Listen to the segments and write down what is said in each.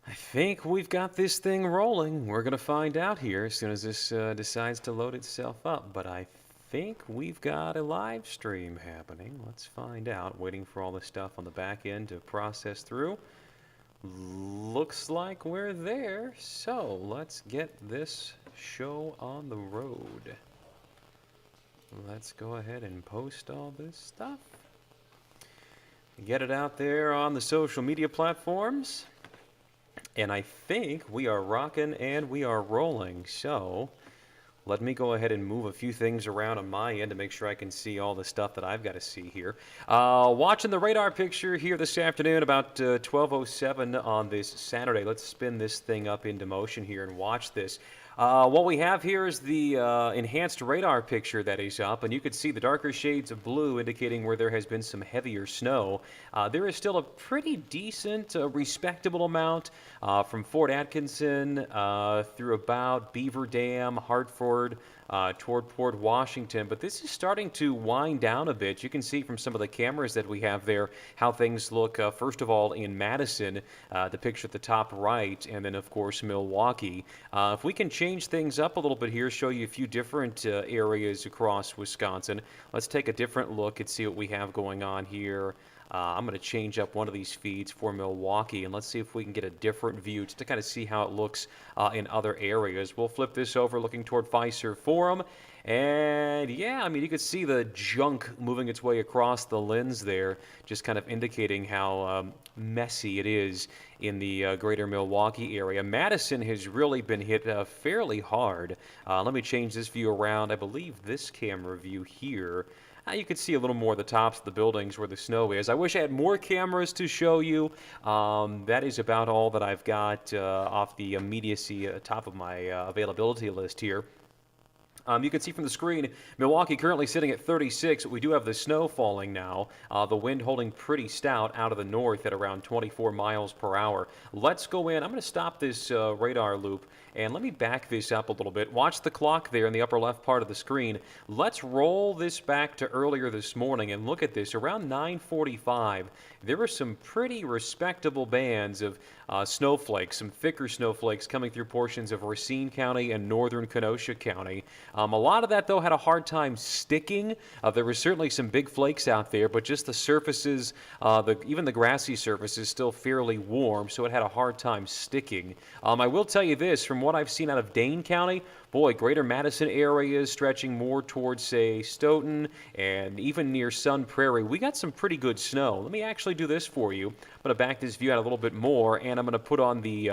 I think we've got this thing rolling. We're going to find out here as soon as this decides to load itself up. But I think we've got a live stream happening. Let's find out. Waiting for all the stuff on the back end to process through. Looks like we're there. So let's get this show on the road. Let's go ahead and post all this stuff. Get it out there on the social media platforms. And I think we are rocking and we are rolling. So let me go ahead and move a few things around on my end to make sure I can see all the stuff that I've got to see here. Watching the radar picture here this afternoon about 12:07 on this Saturday. Let's spin this thing up into motion here and watch this. What we have here is the enhanced radar picture that is up, and you can see the darker shades of blue indicating where there has been some heavier snow. There is still a pretty decent, respectable amount from Fort Atkinson through about Beaver Dam, Hartford, toward Port Washington, but this is starting to wind down a bit. You can see from some of the cameras that we have there how things look, first of all, in Madison, the picture at the top right, and then, of course, Milwaukee. If we can change things up a little bit here, show you a few different areas across Wisconsin, let's take a different look and see what we have going on here. I'm going to change up one of these feeds for Milwaukee, and let's see if we can get a different view just to kind of see how it looks in other areas. We'll flip this over looking toward Fiserv Forum, and yeah, I mean, you could see the junk moving its way across the lens there, just kind of indicating how messy it is in the greater Milwaukee area. Madison has really been hit fairly hard. Let me change this view around. I believe this camera view here, you can see a little more of the tops of the buildings where the snow is. I wish I had more cameras to show you. That is about all that I've got off the immediacy top of my availability list here. You can see from the screen, Milwaukee currently sitting at 36. We do have the snow falling now. The wind holding pretty stout out of the north at around 24 miles per hour. Let's go in. I'm going to stop this radar loop, and let me back this up a little bit. Watch the clock there in the upper left part of the screen. Let's roll this back to earlier this morning and look at this. Around 9:45, there were some pretty respectable bands of snowflakes, some thicker snowflakes coming through portions of Racine County and northern Kenosha County. A lot of that, though, had a hard time sticking. There were certainly some big flakes out there, but just the surfaces, even the grassy surface is still fairly warm, so it had a hard time sticking. I will tell you this, from what I've seen out of Dane County, boy, greater Madison areas stretching more towards, say, Stoughton and even near Sun Prairie, we got some pretty good snow. Let me actually do this for you. I'm going to back this view out a little bit more, and I'm going to put on the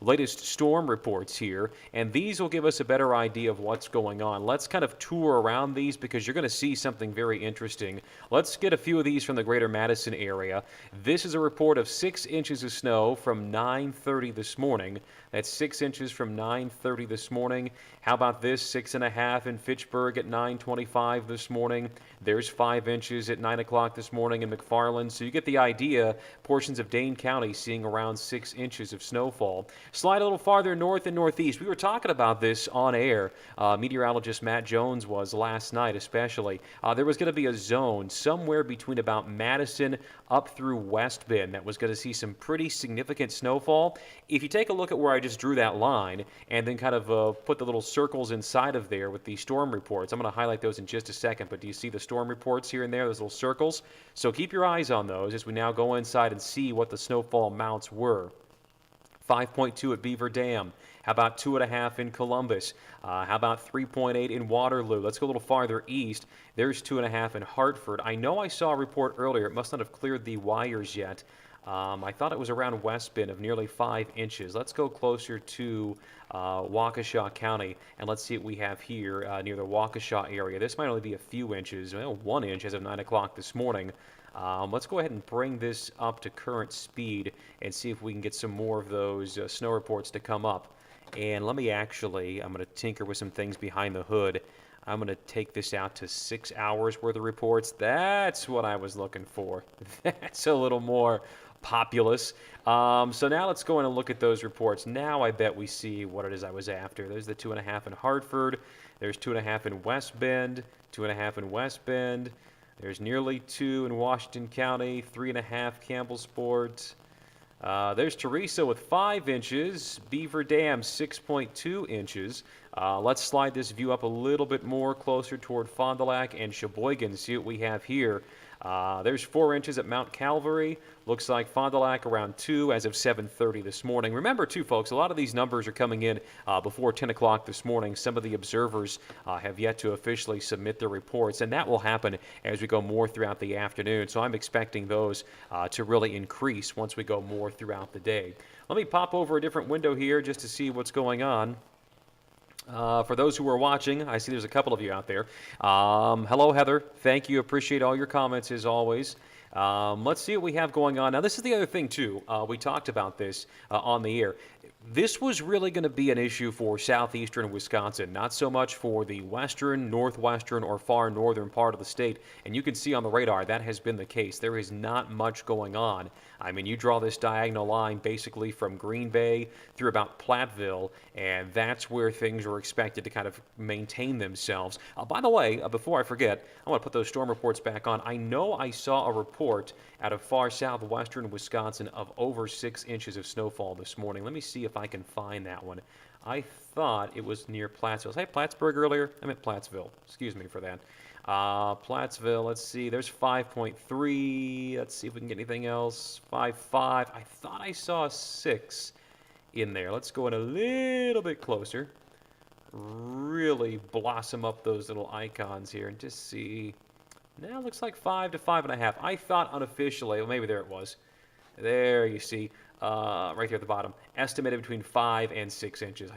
latest storm reports here, and these will give us a better idea of what's going on. Let's kind of tour around these because you're going to see something very interesting. Let's get a few of these from the greater Madison area. This is a report of 6 inches of snow from 9:30 this morning. That's 6 inches from 9:30 this morning. How about this? 6.5 in Fitchburg at 9:25 this morning. There's 5 inches at 9 o'clock this morning in McFarland. So you get the idea. Portions of Dane County seeing around 6 inches of snowfall. Slide a little farther north and northeast. We were talking about this on air. Meteorologist Matt Jones was last night especially. There was going to be a zone somewhere between about Madison up through West Bend that was going to see some pretty significant snowfall. If you take a look at where I just drew that line and then kind of put the little circles inside of there with the storm reports, I'm going to highlight those in just a second, but do you see the storm reports here and there, those little circles? So keep your eyes on those as we now go inside and see what the snowfall amounts were. 5.2 at Beaver Dam. How about 2.5 in Columbus? How about 3.8 in Waterloo? Let's go a little farther east. There's 2.5 in Hartford. I know I saw a report earlier. It must not have cleared the wires yet. I thought it was around West Bend of nearly 5 inches. Let's go closer to Waukesha County, and let's see what we have here near the Waukesha area. This might only be a few inches, well, 1 inch as of 9 o'clock this morning. Let's go ahead and bring this up to current speed and see if we can get some more of those snow reports to come up. And let me actually, I'm going to tinker with some things behind the hood. I'm going to take this out to 6 hours worth of reports. That's what I was looking for. That's a little more populous. So now let's go in and look at those reports. Now I bet we see what it is I was after. There's the 2.5 in Hartford. There's 2.5 in West Bend. 2.5 in West Bend. There's nearly 2 in Washington County. 3.5 Campbellsport. There's Teresa with 5 inches. Beaver Dam, 6.2 inches. Let's slide this view up a little bit more closer toward Fond du Lac and Sheboygan. See what we have here. There's 4 inches at Mount Calvary. Looks like Fond du Lac around 2 as of 7:30 this morning. Remember, too, folks, a lot of these numbers are coming in before 10 o'clock this morning. Some of the observers have yet to officially submit their reports, and that will happen as we go more throughout the afternoon. So I'm expecting those to really increase once we go more throughout the day. Let me pop over a different window here just to see what's going on. For those who are watching, I see there's a couple of you out there. Hello, Heather. Thank you. Appreciate all your comments as always. Let's see what we have going on. Now, this is the other thing, too. We talked about this on the air. This was really going to be an issue for southeastern Wisconsin, not so much for the western, northwestern, or far northern part of the state. And you can see on the radar that has been the case. There is not much going on. I mean, you draw this diagonal line basically from Green Bay through about Platteville, and that's where things are expected to kind of maintain themselves. By the way, before I forget, I want to put those storm reports back on. I know I saw a report out of far southwestern Wisconsin of over 6 inches of snowfall this morning. Let me see if I can find that one. I thought it was near Plattsville. Was I Plattsburgh earlier? I meant Plattsville. Excuse me for that. Plattsville, let's see. There's 5.3. Let's see if we can get anything else. 5.5. I thought I saw 6 in there. Let's go in a little bit closer. Really blossom up those little icons here and just see. Now it looks like 5 to 5.5. I thought unofficially, well, maybe there it was. There you see, right there at the bottom, estimated between 5 and 6 inches.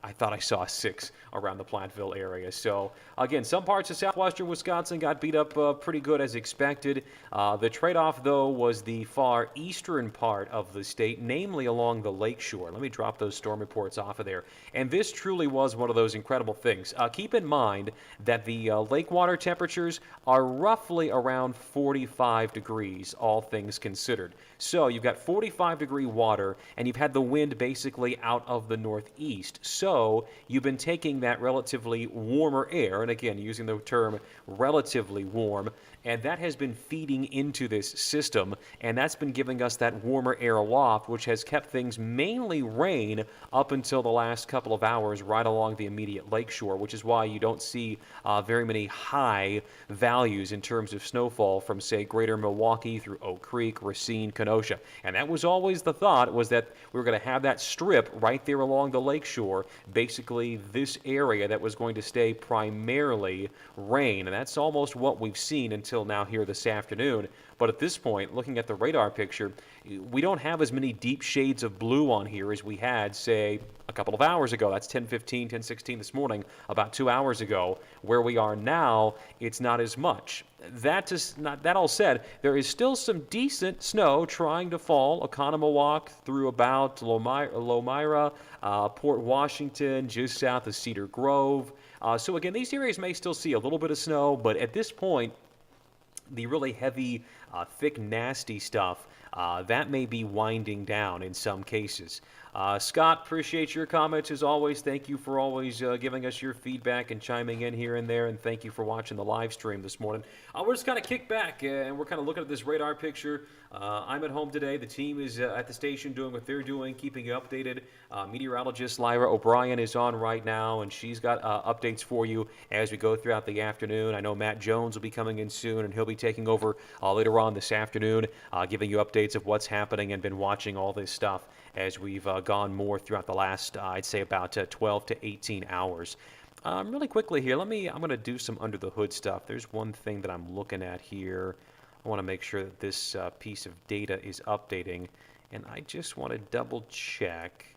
I thought I saw 6 around the Platteville area. So again, some parts of southwestern Wisconsin got beat up pretty good as expected. The trade-off, though, was the far eastern part of the state, namely along the lakeshore. Let me drop those storm reports off of there. And this truly was one of those incredible things. Keep in mind that the lake water temperatures are roughly around 45 degrees, all things considered. So you've got 45-degree water, and you've had the wind basically out of the northeast. So you've been taking that relatively warmer air, and again, using the term relatively warm, and that has been feeding into this system, and that's been giving us that warmer air aloft, which has kept things mainly rain up until the last couple of hours right along the immediate lakeshore, which is why you don't see very many high values in terms of snowfall from, say, greater Milwaukee through Oak Creek, Racine, Kenosha. And that was always the thought, was that we were going to have that strip right there along the lakeshore, basically this area that was going to stay primarily rain, and that's almost what we've seen until now here this afternoon. But at this point, looking at the radar picture, we don't have as many deep shades of blue on here as we had, say, a couple of hours ago. That's 10:15, 10:16 this morning, about 2 hours ago. Where we are now, it's not as much. That all said, there is still some decent snow trying to fall. Oconomowoc through about Lomira, Port Washington, just south of Cedar Grove. So again, these areas may still see a little bit of snow, but at this point, the really heavy, thick, nasty stuff, that may be winding down in some cases. Scott, appreciate your comments as always. Thank you for always giving us your feedback and chiming in here and there, and thank you for watching the live stream this morning. We're just kind of kicked back, and we're kind of looking at this radar picture. I'm at home today. The team is at the station doing what they're doing, keeping you updated. Meteorologist Lyra O'Brien is on right now, and she's got updates for you as we go throughout the afternoon. I know Matt Jones will be coming in soon, and he'll be taking over later on this afternoon, giving you updates of what's happening, and been watching all this stuff as we've gone more throughout the last, I'd say, about 12 to 18 hours. Really quickly here, I'm going to do some under the hood stuff. There's one thing that I'm looking at here. I want to make sure that this piece of data is updating, and I just want to double check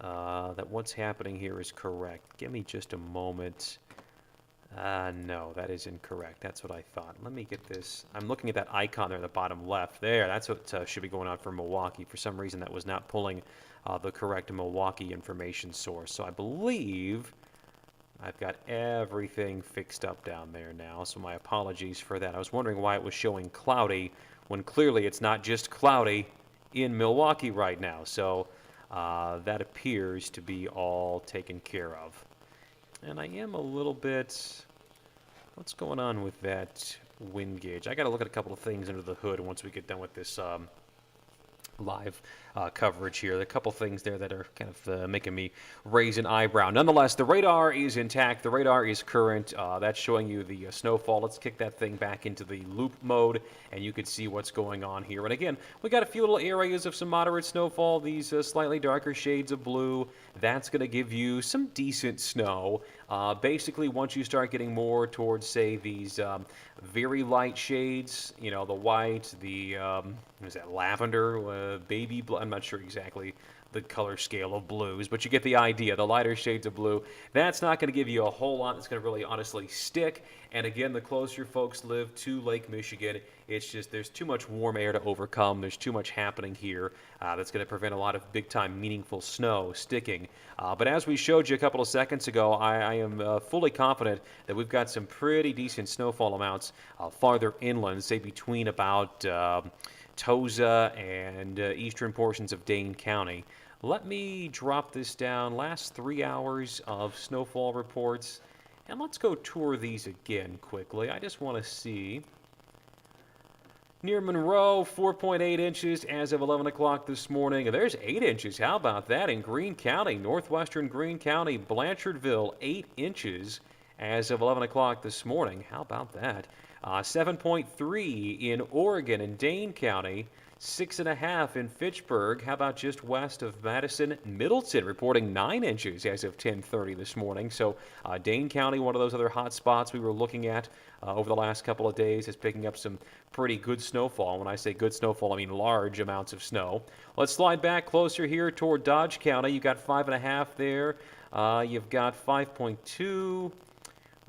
that what's happening here is correct. Give me just a moment. No, that is incorrect. That's what I thought. Let me get this. I'm looking at that icon there in the bottom left. There, that's what should be going on for Milwaukee. For some reason, that was not pulling the correct Milwaukee information source. So I believe I've got everything fixed up down there now, so my apologies for that. I was wondering why it was showing cloudy when clearly it's not just cloudy in Milwaukee right now. So that appears to be all taken care of. And I am a little bit, what's going on with that wind gauge? I got to look at a couple of things under the hood once we get done with this live coverage here. There are a couple things there that are kind of making me raise an eyebrow. Nonetheless, the radar is intact. The radar is current. That's showing you the snowfall. Let's kick that thing back into the loop mode, and you can see what's going on here. And again, we got a few little areas of some moderate snowfall. These slightly darker shades of blue. That's going to give you some decent snow. Basically, once you start getting more towards, say, these very light shades, you know, the white, the what is that, lavender, baby blue. I'm not sure exactly the color scale of blues, but you get the idea. The lighter shades of blue, that's not going to give you a whole lot that's going to really honestly stick. And again, the closer folks live to Lake Michigan, it's just there's too much warm air to overcome. There's too much happening here that's going to prevent a lot of big-time meaningful snow sticking. But as we showed you a couple of seconds ago, I am fully confident that we've got some pretty decent snowfall amounts farther inland, say between about Toza and eastern portions of Dane County. Let me drop this down. Last 3 hours of snowfall reports. And let's go tour these again quickly. I just want to see. Near Monroe, 4.8 inches as of 11 o'clock this morning. There's 8 inches. How about that in Greene County, northwestern Greene County, Blanchardville, 8 inches as of 11 o'clock this morning. How about that? 7.3 in Oregon and Dane County, 6.5 in Fitchburg. How about just west of Madison? Middleton reporting 9 inches as of 10:30 this morning. So Dane County, one of those other hot spots we were looking at over the last couple of days, is picking up some pretty good snowfall. When I say good snowfall, I mean large amounts of snow. Let's slide back closer here toward Dodge County. You've got 5.5 there. You've got 5.2.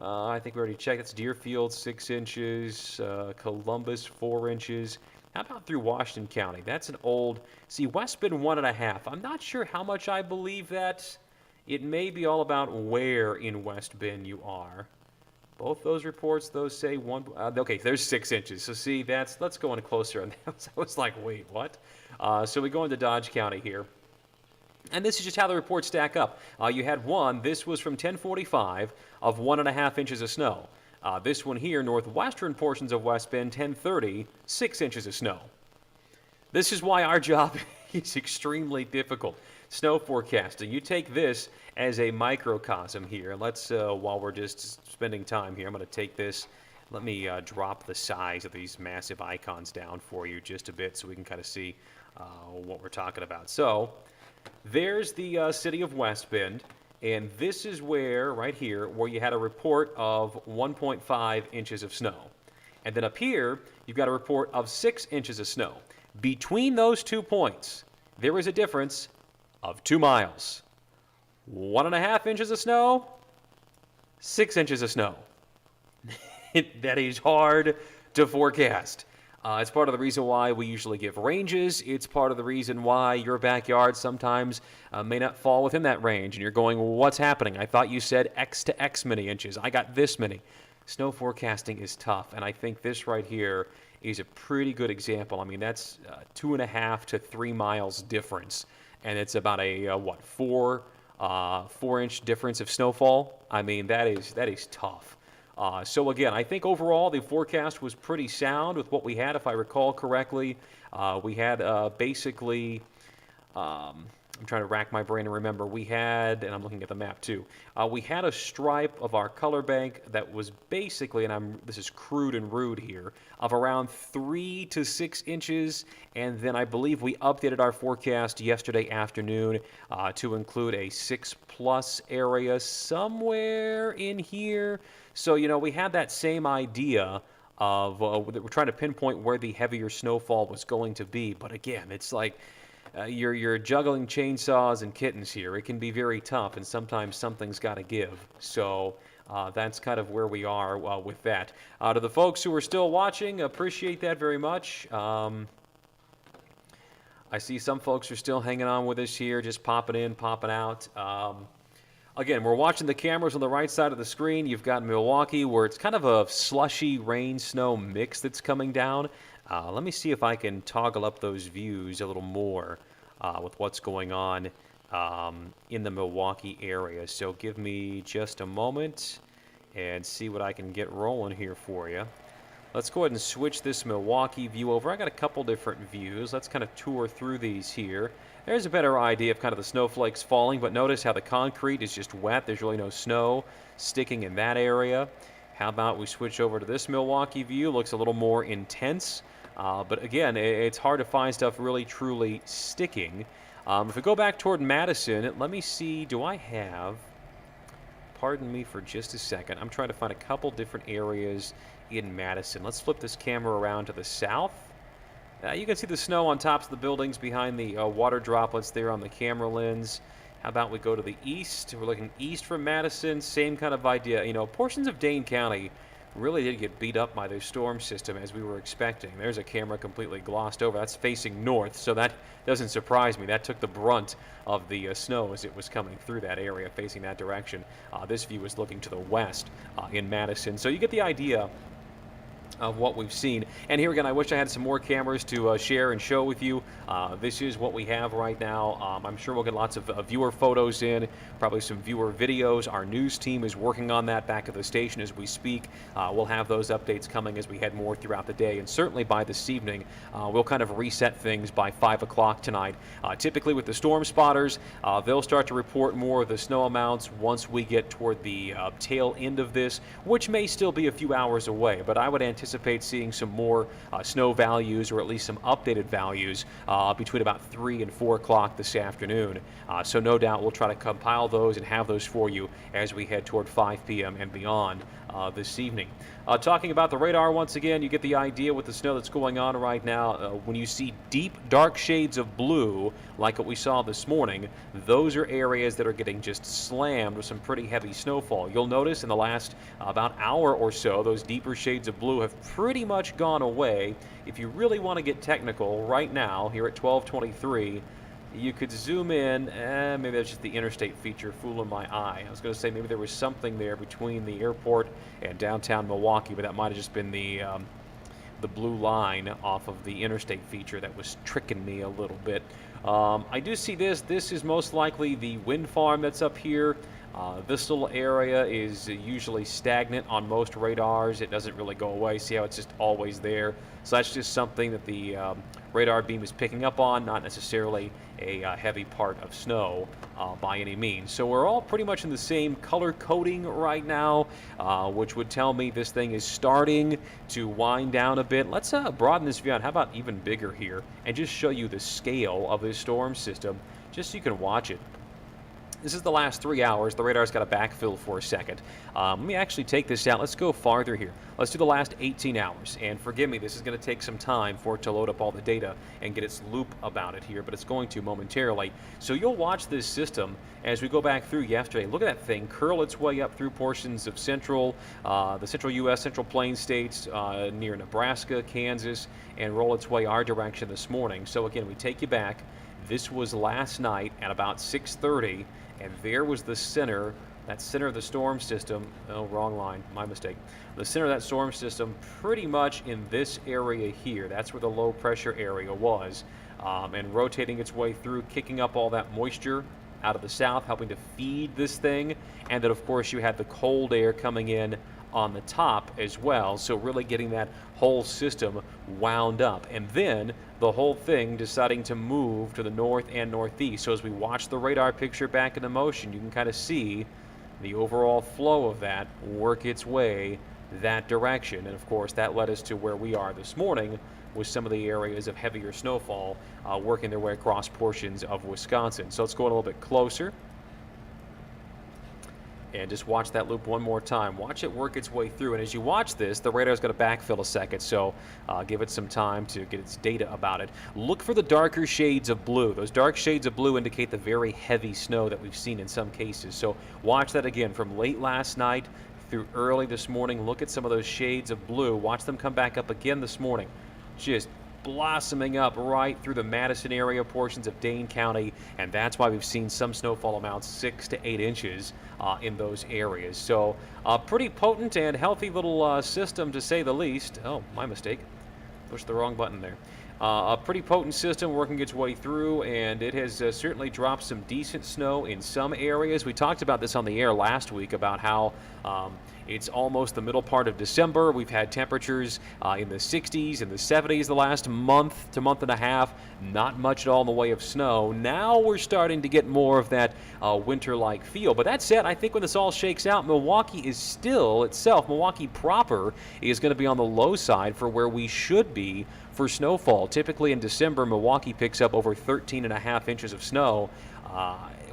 I think we already checked. That's Deerfield, 6 inches. Columbus, 4 inches. How about through Washington County? That's an old. See, West Bend, 1.5. I'm not sure how much I believe that. It may be all about where in West Bend you are. Both those reports, those say one. Okay, there's 6 inches. So see, let's go in closer. And I was like, wait, what? So we go into Dodge County here. And this is just how the reports stack up. You had one, this was from 1045, of 1.5 inches of snow. This one here, northwestern portions of West Bend, 1030, 6 inches of snow. This is why our job is extremely difficult. Snow forecasting. You take this as a microcosm here. Let's, while we're just spending time here, I'm going to take this. Let me drop the size of these massive icons down for you just a bit so we can kind of see what we're talking about. So there's the city of West Bend, and this is where, right here, where you had a report of 1.5 inches of snow. And then up here, you've got a report of 6 inches of snow. Between those 2 points, there is a difference of 2 miles. 1.5 inches of snow, 6 inches of snow. That is hard to forecast. It's part of the reason why we usually give ranges. It's part of the reason why your backyard sometimes may not fall within that range. And you're going, well, what's happening? I thought you said X to X many inches. I got this many. Snow forecasting is tough. And I think this right here is a pretty good example. I mean, that's 2.5 to 3 miles difference. And it's about a, 4-inch difference of snowfall. I mean, that is tough. So again, I think overall the forecast was pretty sound with what we had, if I recall correctly. We had basically, I'm trying to rack my brain and remember, we had, and I'm looking at the map too, we had a stripe of our color bank that was basically, and this is crude and rude here, of around 3 to 6 inches, and then I believe we updated our forecast yesterday afternoon to include a 6+ area somewhere in here. So, you know, we had that same idea of we're trying to pinpoint where the heavier snowfall was going to be. But again, it's like you're juggling chainsaws and kittens here. It can be very tough, and sometimes something's got to give. So that's kind of where we are with that. To the folks who are still watching, appreciate that very much. I see some folks are still hanging on with us here, just popping in, popping out. Again, we're watching the cameras on the right side of the screen. You've got Milwaukee, where it's kind of a slushy rain-snow mix that's coming down. Let me see if I can toggle up those views a little more with what's going on in the Milwaukee area. So give me just a moment and see what I can get rolling here for you. Let's go ahead and switch this Milwaukee view over. I got a couple different views. Let's kind of tour through these here. There's a better idea of kind of the snowflakes falling, but notice how the concrete is just wet. There's really no snow sticking in that area. How about we switch over to this Milwaukee view? Looks a little more intense, but again, it's hard to find stuff really truly sticking. If we go back toward Madison, let me see, do I have, pardon me for just a second, I'm trying to find a couple different areas in Madison. Let's flip this camera around to the south. You can see the snow on tops of the buildings behind the water droplets there on the camera lens. How about we go to the east? We're looking east from Madison. Same kind of idea. You know, portions of Dane County really did get beat up by the storm system as we were expecting. There's a camera completely glossed over. That's facing north, so that doesn't surprise me. That took the brunt of the snow as it was coming through that area, facing that direction. This view is looking to the west in Madison. So you get the idea of what we've seen. And here again, I wish I had some more cameras to share and show with you. This is what we have right now. I'm sure we'll get lots of viewer photos in, probably some viewer videos. Our news team is working on that back at the station as we speak. We'll have those updates coming as we head more throughout the day, and certainly by this evening we'll kind of reset things by 5 o'clock tonight. Typically with the storm spotters, they'll start to report more of the snow amounts once we get toward the tail end of this, which may still be a few hours away, but I would anticipate seeing some more snow values, or at least some updated values, between about 3 and 4 o'clock this afternoon. So no doubt we'll try to compile those and have those for you as we head toward 5 p.m. and beyond this evening. Talking about the radar once again, you get the idea with the snow that's going on right now. When you see deep, dark shades of blue, like what we saw this morning, those are areas that are getting just slammed with some pretty heavy snowfall. You'll notice in the last about hour or so, those deeper shades of blue have pretty much gone away. If you really want to get technical, right now, here at 12:23, you could zoom in, maybe that's just the interstate feature fooling my eye. I was going to say maybe there was something there between the airport and downtown Milwaukee, but that might have just been the blue line off of the interstate feature that was tricking me a little bit. I do see this. This is most likely the wind farm that's up here. This little area is usually stagnant on most radars. It doesn't really go away. See how it's just always there? So that's just something that the radar beam is picking up on, not necessarily a heavy part of snow by any means. So we're all pretty much in the same color coding right now, which would tell me this thing is starting to wind down a bit. Let's broaden this view out. How about even bigger here, and just show you the scale of this storm system, just so you can watch it. This is the last 3 hours. The radar's got a backfill for a second. Let me actually take this out. Let's go farther here. Let's do the last 18 hours. And forgive me, this is going to take some time for it to load up all the data and get its loop about it here, but it's going to momentarily. So you'll watch this system as we go back through yesterday. Look at that thing curl its way up through portions of the central U.S., central plain states near Nebraska, Kansas, and roll its way our direction this morning. So again, we take you back. This was last night at about 6:30. And there was the center, that center of the storm system. Oh, wrong line, my mistake. The center of that storm system pretty much in this area here. That's where the low pressure area was. And rotating its way through, kicking up all that moisture out of the south, helping to feed this thing. And then, of course, you had the cold air coming in on the top as well, so really getting that whole system wound up, and then the whole thing deciding to move to the north and northeast. So as we watch the radar picture back into motion, you can kind of see the overall flow of that work its way that direction, and of course that led us to where we are this morning with some of the areas of heavier snowfall working their way across portions of Wisconsin. So let's go a little bit closer and just watch that loop one more time. Watch it work its way through. And as you watch this, the radar's going to backfill a second, so give it some time to get its data about it. Look for the darker shades of blue. Those dark shades of blue indicate the very heavy snow that we've seen in some cases. So watch that again from late last night through early this morning. Look at some of those shades of blue. Watch them come back up again this morning. Just blossoming up right through the Madison area, portions of Dane County, and that's why we've seen some snowfall amounts 6 to 8 inches in those areas. So a pretty potent and healthy little system, to say the least. Oh, my mistake. Pushed the wrong button there. A pretty potent system working its way through, and it has certainly dropped some decent snow in some areas. We talked about this on the air last week about how It's almost the middle part of December. We've had temperatures in the 60s and the 70s the last month to month and a half. Not much at all in the way of snow. Now we're starting to get more of that winter-like feel. But that said, I think when this all shakes out, Milwaukee is still itself, Milwaukee proper is going to be on the low side for where we should be for snowfall. Typically in December, Milwaukee picks up over 13.5 inches of snow.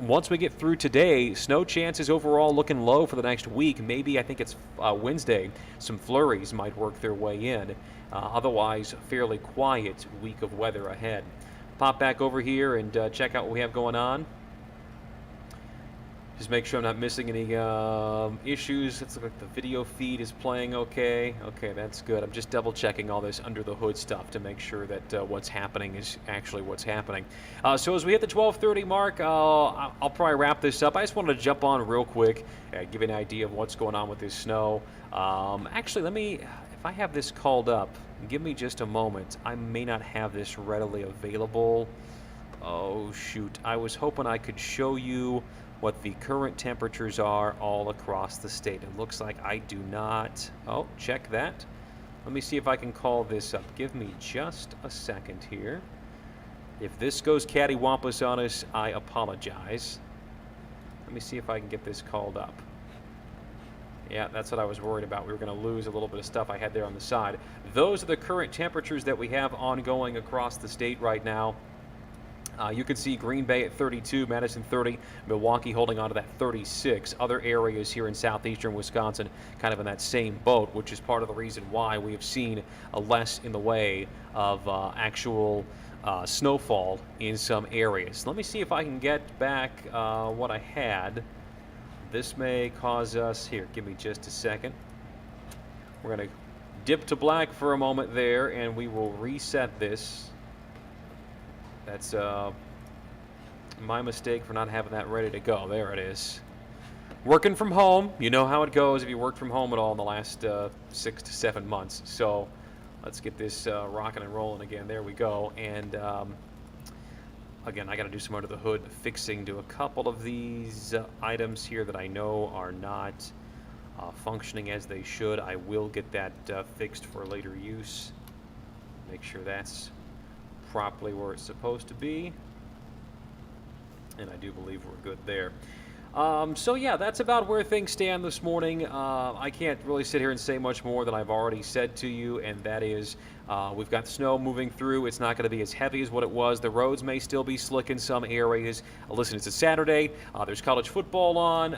Once we get through today, snow chances overall looking low for the next week. Maybe, I think it's Wednesday, some flurries might work their way in. Otherwise, fairly quiet week of weather ahead. Pop back over here and check out what we have going on. Just make sure I'm not missing any issues. It's like the video feed is playing okay. Okay, that's good. I'm just double checking all this under the hood stuff to make sure that what's happening is actually what's happening. So as we hit the 12:30 mark, I'll probably wrap this up. I just wanted to jump on real quick, give you an idea of what's going on with this snow. Actually, if I have this called up, give me just a moment. I may not have this readily available. Oh, shoot. I was hoping I could show you what the current temperatures are all across the state. It looks like I do not. Oh, check that. Let me see if I can call this up. Give me just a second here. If this goes cattywampus on us, I apologize. Let me see if I can get this called up. Yeah, that's what I was worried about. We were going to lose a little bit of stuff I had there on the side. Those are the current temperatures that we have ongoing across the state right now. You can see Green Bay at 32, Madison 30, Milwaukee holding on to that 36. Other areas here in southeastern Wisconsin kind of in that same boat, which is part of the reason why we have seen less in the way of actual snowfall in some areas. Let me see if I can get back what I had. This may cause us, here, give me just a second. We're going to dip to black for a moment there, and we will reset this. That's my mistake for not having that ready to go. There it is. Working from home, you know how it goes if you worked from home at all in the last 6 to 7 months. So let's get this rocking and rolling again. There we go. And again, I got to do some under the hood fixing to a couple of these items here that I know are not functioning as they should. I will get that fixed for later use. Make sure that's properly where it's supposed to be, and I do believe we're good there. So yeah, that's about where things stand this morning. I can't really sit here and say much more than I've already said to you, and that is we've got snow moving through. It's not going to be as heavy as what it was. The roads may still be slick in some areas. Listen, it's a Saturday. There's college football on.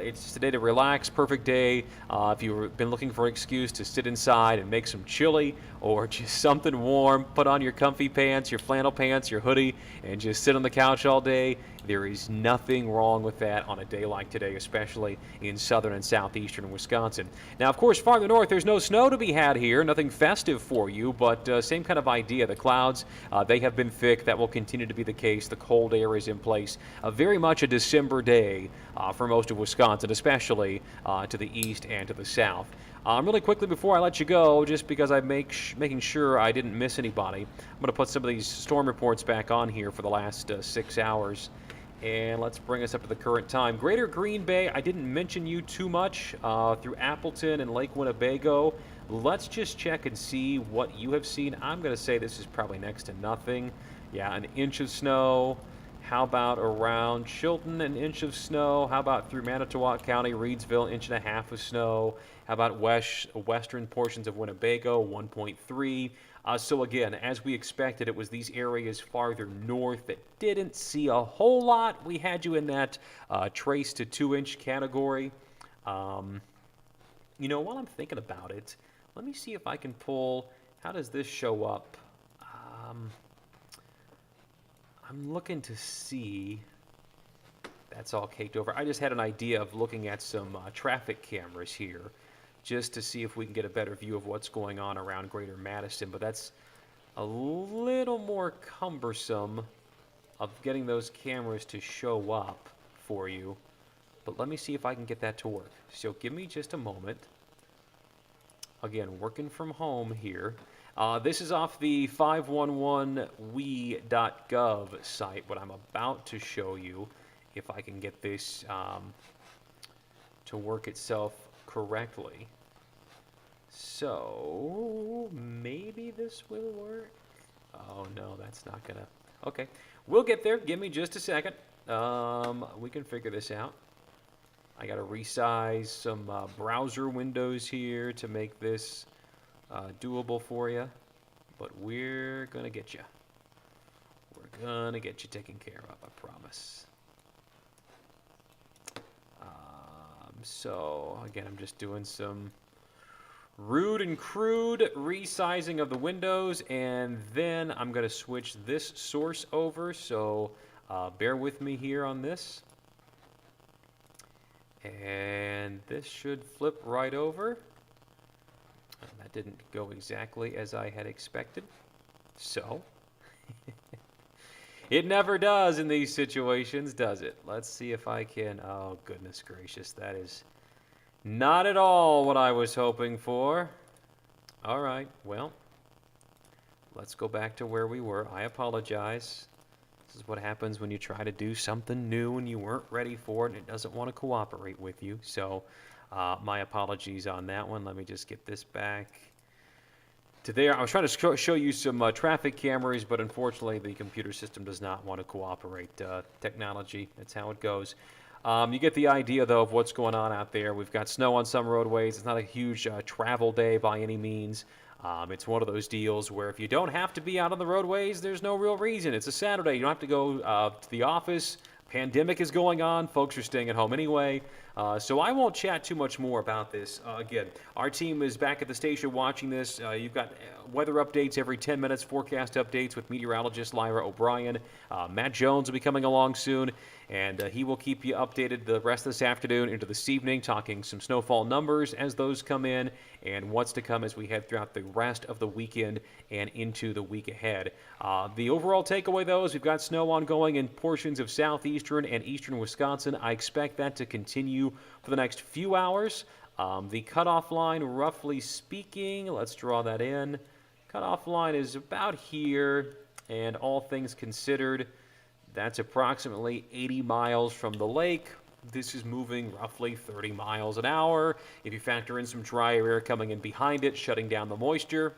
It's just a day to relax, perfect day. If you've been looking for an excuse to sit inside and make some chili or just something warm, put on your comfy pants, your flannel pants, your hoodie, and just sit on the couch all day, there is nothing wrong with that on a day like today, especially in southern and southeastern Wisconsin. Now, of course, farther north, there's no snow to be had here, nothing festive for you, but same kind of idea. The clouds, they have been thick. That will continue to be the case. The cold air is in place. Very much a December day for most of Wisconsin, especially to the east and to the south. Really quickly before I let you go, just because I'm making sure I didn't miss anybody, I'm going to put some of these storm reports back on here for the last 6 hours. And let's bring us up to the current time. Greater Green Bay, I didn't mention you too much through Appleton and Lake Winnebago. Let's just check and see what you have seen. I'm going to say this is probably next to nothing. Yeah, an inch of snow. How about around Chilton, an inch of snow? How about through Manitowoc County, Reedsville, 1.5 inches of snow? How about western portions of Winnebago, 1.3? So again, as we expected, it was these areas farther north that didn't see a whole lot. We had you in that trace to 2-inch category. You know, while I'm thinking about it, let me see if I can pull, how does this show up? I'm looking to see, that's all caked over. I just had an idea of looking at some traffic cameras here, just to see if we can get a better view of what's going on around Greater Madison, but that's a little more cumbersome of getting those cameras to show up for you. But let me see if I can get that to work. So give me just a moment. Again, working from home here. This is off the 511we.gov site, what I'm about to show you, if I can get this to work itself correctly. So, maybe this will work? Oh, no, that's not gonna... Okay, we'll get there. Give me just a second. We can figure this out. I gotta resize some browser windows here to make this doable for you. But we're gonna get you. We're gonna get you taken care of, I promise. So, again, I'm just doing some rude and crude resizing of the windows, and then I'm going to switch this source over, so bear with me here on this. And this should flip right over. That didn't go exactly as I had expected, so... It never does in these situations, does it? Let's see if I can... Oh, goodness gracious, that is not at all what I was hoping for. All right, well, let's go back to where we were. I apologize. This is what happens when you try to do something new and you weren't ready for it and it doesn't want to cooperate with you. So my apologies on that one. Let me just get this back to there. I was trying to show you some traffic cameras, but unfortunately the computer system does not want to cooperate. Technology, that's how it goes. You get the idea, though, of what's going on out there. We've got snow on some roadways. It's not a huge travel day by any means. It's one of those deals where if you don't have to be out on the roadways, there's no real reason. It's a Saturday. You don't have to go to the office. Pandemic is going on. Folks are staying at home anyway. So I won't chat too much more about this. Again, our team is back at the station watching this. You've got weather updates every 10 minutes, forecast updates with meteorologist Lyra O'Brien. Matt Jones will be coming along soon, and he will keep you updated the rest of this afternoon into this evening, talking some snowfall numbers as those come in and what's to come as we head throughout the rest of the weekend and into the week ahead. The overall takeaway, though, is we've got snow ongoing in portions of southeastern and eastern Wisconsin. I expect that to continue for the next few hours. The cutoff line, roughly speaking, let's draw that in. Cutoff line is about here, and all things considered, that's approximately 80 miles from the lake. This is moving roughly 30 miles an hour. If you factor in some dry air coming in behind it, shutting down the moisture,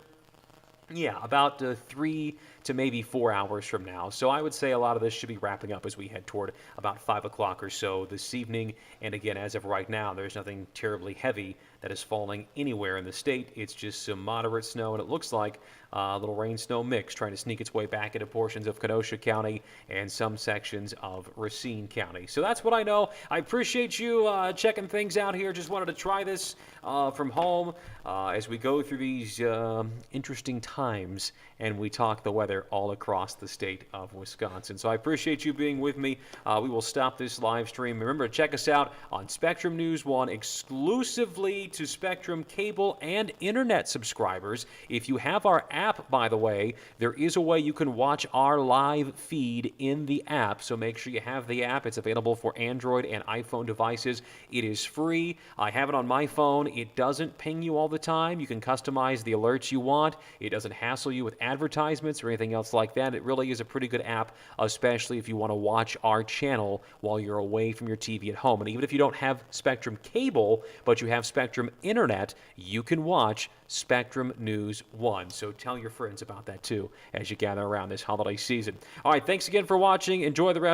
yeah, about 3 to maybe 4 hours from now. So I would say a lot of this should be wrapping up as we head toward about 5 o'clock or so this evening. And again, as of right now, there's nothing terribly heavy that is falling anywhere in the state. It's just some moderate snow, and it looks like a little rain-snow mix trying to sneak its way back into portions of Kenosha County and some sections of Racine County. So that's what I know. I appreciate you checking things out here. Just wanted to try this from home as we go through these interesting times and we talk the weather all across the state of Wisconsin. So I appreciate you being with me. We will stop this live stream. Remember to check us out on Spectrum News 1 exclusively to Spectrum cable and internet subscribers. If you have our app, by the way, there is a way you can watch our live feed in the app. So make sure you have the app. It's available for Android and iPhone devices. It is free. I have it on my phone. It doesn't ping you all the time. You can customize the alerts you want. It doesn't hassle you with advertisements or anything else like that. It really is a pretty good app, especially if you want to watch our channel while you're away from your TV at home. And even if you don't have Spectrum cable, but you have Spectrum internet, you can watch Spectrum News 1. So tell your friends about that too as you gather around this holiday season. All right, thanks again for watching. Enjoy the rest